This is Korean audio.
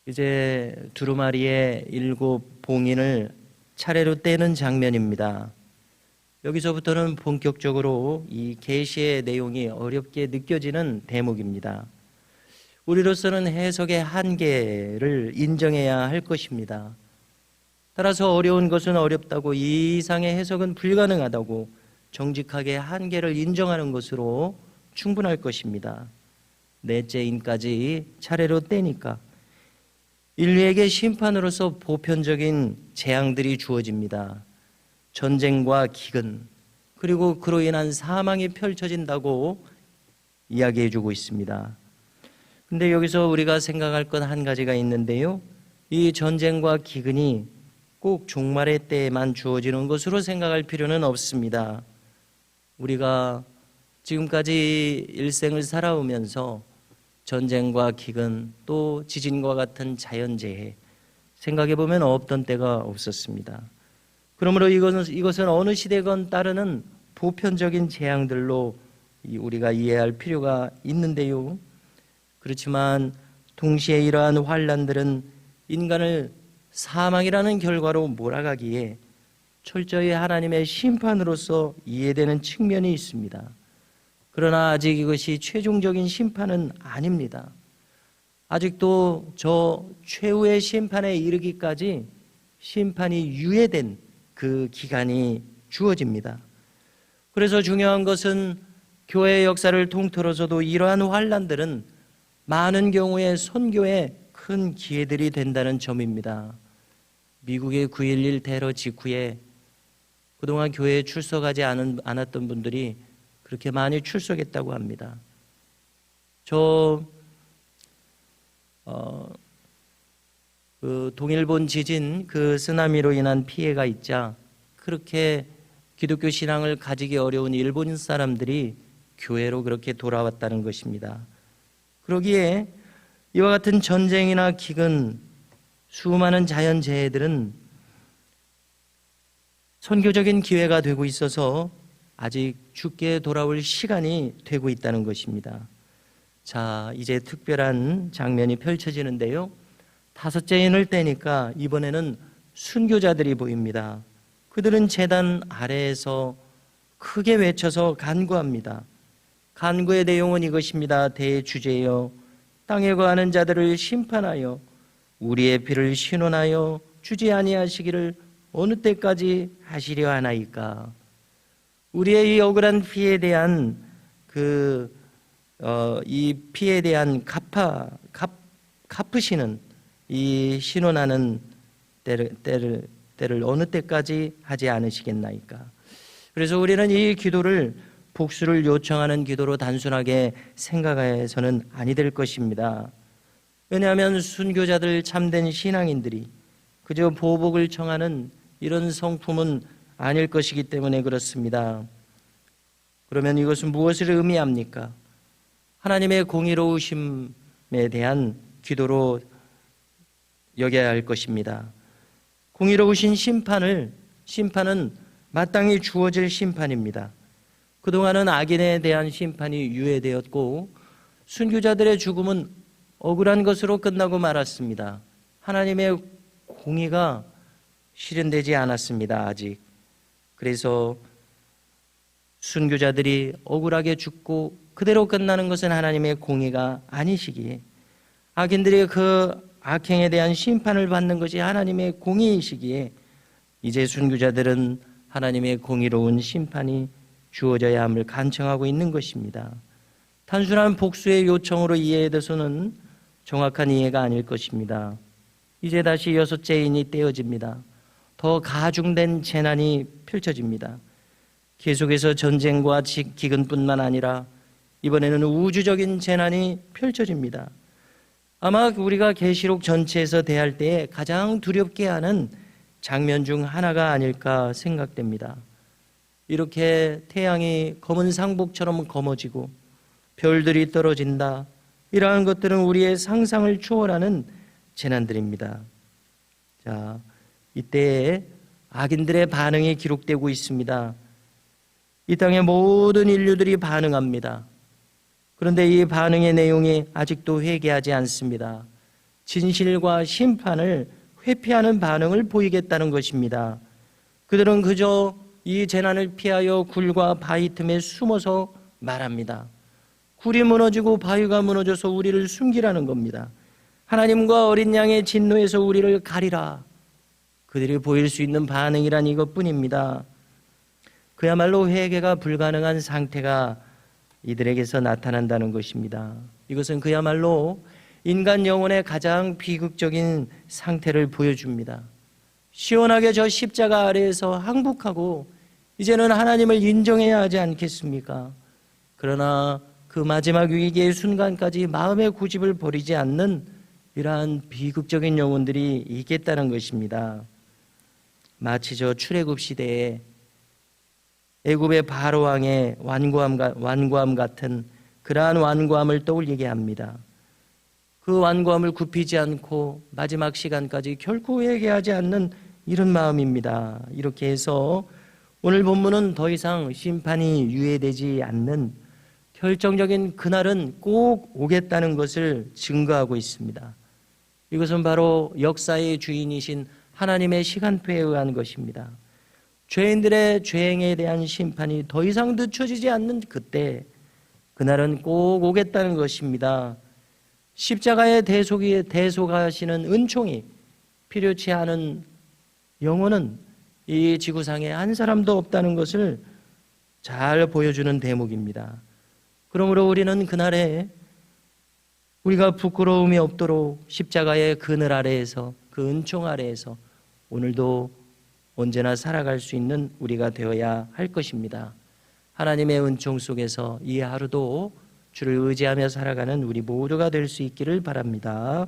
이제 두루마리의 7봉인을 차례로 떼는 장면입니다. 여기서부터는 본격적으로 이 계시의 내용이 어렵게 느껴지는 대목입니다. 우리로서는 해석의 한계를 인정해야 할 것입니다. 따라서 어려운 것은 어렵다고, 이 이상의 해석은 불가능하다고 정직하게 한계를 인정하는 것으로 충분할 것입니다. 넷째 인까지 차례로 떼니까 인류에게 심판으로서 보편적인 재앙들이 주어집니다. 전쟁과 기근, 그리고 그로 인한 사망이 펼쳐진다고 이야기해 주고 있습니다. 근데 여기서 우리가 생각할 것 한 가지가 있는데요. 이 전쟁과 기근이 꼭 종말의 때에만 주어지는 것으로 생각할 필요는 없습니다. 우리가 지금까지 일생을 살아오면서 전쟁과 기근, 또 지진과 같은 자연재해 생각해 보면 없던 때가 없었습니다. 그러므로 이것은 어느 시대건 따르는 보편적인 재앙들로 우리가 이해할 필요가 있는데요. 그렇지만 동시에 이러한 환난들은 인간을 사망이라는 결과로 몰아가기에 철저히 하나님의 심판으로서 이해되는 측면이 있습니다. 그러나 아직 이것이 최종적인 심판은 아닙니다. 아직도 저 최후의 심판에 이르기까지 심판이 유예된 그 기간이 주어집니다. 그래서 중요한 것은 교회의 역사를 통틀어서도 이러한 환난들은 많은 경우에 선교에 큰 기회들이 된다는 점입니다. 미국의 9.11 테러 직후에 그동안 교회에 출석하지 않았던 분들이 그렇게 많이 출석했다고 합니다. 그 동일본 지진, 그 쓰나미로 인한 피해가 있자 그렇게 기독교 신앙을 가지기 어려운 일본 사람들이 교회로 그렇게 돌아왔다는 것입니다. 그러기에 이와 같은 전쟁이나 기근, 수많은 자연재해들은 선교적인 기회가 되고 있어서 아직 주께 돌아올 시간이 되고 있다는 것입니다. 자, 이제 특별한 장면이 펼쳐지는데요. 5째 인을 떼니까 이번에는 순교자들이 보입니다. 그들은 제단 아래에서 크게 외쳐서 간구합니다. 간구의 내용은 이것입니다. 대주제여, 땅에 거하는 자들을 심판하여 우리의 피를 신원하여 주지 아니하시기를 어느 때까지 하시려 하나이까. 우리의 이 억울한 피에 대한 이 피에 대한 갚으시는 이 신원하는 때를 어느 때까지 하지 않으시겠나이까. 그래서 우리는 이 기도를 복수를 요청하는 기도로 단순하게 생각해서는 아니 될 것입니다. 왜냐하면 순교자들, 참된 신앙인들이 그저 보복을 청하는 이런 성품은 아닐 것이기 때문에 그렇습니다. 그러면 이것은 무엇을 의미합니까? 하나님의 공의로우심에 대한 기도로 여겨야 할 것입니다. 공의로우신 심판은 마땅히 주어질 심판입니다. 그동안은 악인에 대한 심판이 유예되었고 순교자들의 죽음은 억울한 것으로 끝나고 말았습니다. 하나님의 공의가 실현되지 않았습니다. 아직. 그래서 순교자들이 억울하게 죽고 그대로 끝나는 것은 하나님의 공의가 아니시기에, 악인들이 그 악행에 대한 심판을 받는 것이 하나님의 공의이시기에 이제 순교자들은 하나님의 공의로운 심판이 주어져야 함을 간청하고 있는 것입니다. 단순한 복수의 요청으로 이해돼서는 정확한 이해가 아닐 것입니다. 이제 다시 6째 인이 떼어집니다. 더 가중된 재난이 펼쳐집니다. 계속해서 전쟁과 기근뿐만 아니라 이번에는 우주적인 재난이 펼쳐집니다. 아마 우리가 계시록 전체에서 대할 때에 가장 두렵게 하는 장면 중 하나가 아닐까 생각됩니다. 이렇게 태양이 검은 상복처럼 검어지고 별들이 떨어진다, 이러한 것들은 우리의 상상을 초월하는 재난들입니다. 자, 이때에 악인들의 반응이 기록되고 있습니다. 이 땅의 모든 인류들이 반응합니다. 그런데 이 반응의 내용이 아직도 회개하지 않습니다. 진실과 심판을 회피하는 반응을 보이겠다는 것입니다. 그들은 그저 이 재난을 피하여 굴과 바위 틈에 숨어서 말합니다. 굴이 무너지고 바위가 무너져서 우리를 숨기라는 겁니다. 하나님과 어린 양의 진노에서 우리를 가리라. 그들이 보일 수 있는 반응이란 이것뿐입니다. 그야말로 회개가 불가능한 상태가 이들에게서 나타난다는 것입니다. 이것은 그야말로 인간 영혼의 가장 비극적인 상태를 보여줍니다. 시원하게 저 십자가 아래에서 항복하고 이제는 하나님을 인정해야 하지 않겠습니까? 그러나 그 마지막 위기의 순간까지 마음의 고집을 버리지 않는 이러한 비극적인 영혼들이 있겠다는 것입니다. 마치 저 출애굽 시대에 애굽의 바로 왕의 완고함 같은 그러한 완고함을 떠올리게 합니다. 그 완고함을 굽히지 않고 마지막 시간까지 결코 회개하지 않는 이런 마음입니다. 이렇게 해서 오늘 본문은 더 이상 심판이 유예되지 않는 결정적인 그날은 꼭 오겠다는 것을 증거하고 있습니다. 이것은 바로 역사의 주인이신 하나님의 시간표에 의한 것입니다. 죄인들의 죄행에 대한 심판이 더 이상 늦춰지지 않는 그때, 그날은 꼭 오겠다는 것입니다. 십자가의 대속하시는 은총이 필요치 않은 영혼은 이 지구상에 한 사람도 없다는 것을 잘 보여주는 대목입니다. 그러므로 우리는 그날에 우리가 부끄러움이 없도록 십자가의 그늘 아래에서, 그 은총 아래에서 오늘도 언제나 살아갈 수 있는 우리가 되어야 할 것입니다. 하나님의 은총 속에서 이 하루도 주를 의지하며 살아가는 우리 모두가 될 수 있기를 바랍니다.